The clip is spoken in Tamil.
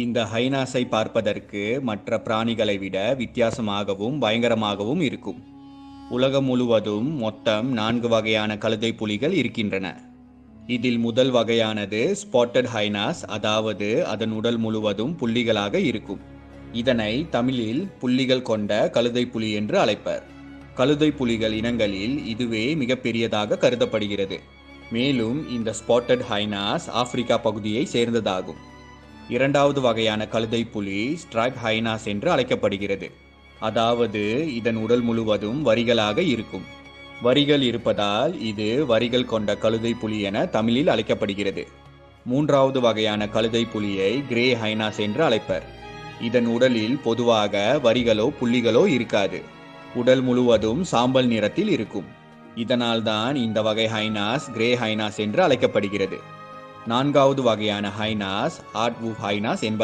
இந்த ஹைனாஸை பார்ப்பதற்கு மற்ற பிராணிகளை விட வித்தியாசமாகவும் பயங்கரமாகவும் இருக்கும். உலகம் முழுவதும் மொத்தம் 4 வகையான கழுதை புலிகள் இருக்கின்றன. இதில் முதல் வகையானது ஸ்பாட்டட் ஹைனாஸ், அதாவது அதன் உடல் முழுவதும் புள்ளிகளாக இருக்கும். இதனை தமிழில் புள்ளிகள் கொண்ட கழுதை புலி என்று அழைப்பர். கழுதை புலிகள் இனங்களில் இதுவே மிகப்பெரியதாக கருதப்படுகிறது. மேலும் இந்த ஸ்பாட்டட் ஹைனாஸ் ஆப்பிரிக்கா பகுதியை சேர்ந்ததாகும். இரண்டாவது வகையான கழுதை புலி ஸ்ட்ரைப் ஹைனாஸ் என்று அழைக்கப்படுகிறது. அதாவது இதன் உடல் முழுவதும் வரிகளாக இருக்கும். வரிகள் இருப்பதால் இது வரிகள் கொண்ட கழுதை புலி என தமிழில் அழைக்கப்படுகிறது. மூன்றாவது வகையான கழுதை புலியை கிரே ஹைனாஸ் என்று அழைப்பர். இதன் உடலில் பொதுவாக வரிகளோ புள்ளிகளோ இருக்காது. உடல் முழுவதும் சாம்பல் நிறத்தில் இருக்கும். இதனால்தான் இந்த வகை ஹைனாஸ் கிரே ஹைனாஸ் என்று அழைக்கப்படுகிறது. நான்காவது வகையான ஹைனாஸ் ஹார்ட்வூஃப் ஹைனாஸ் என்பதாகும்.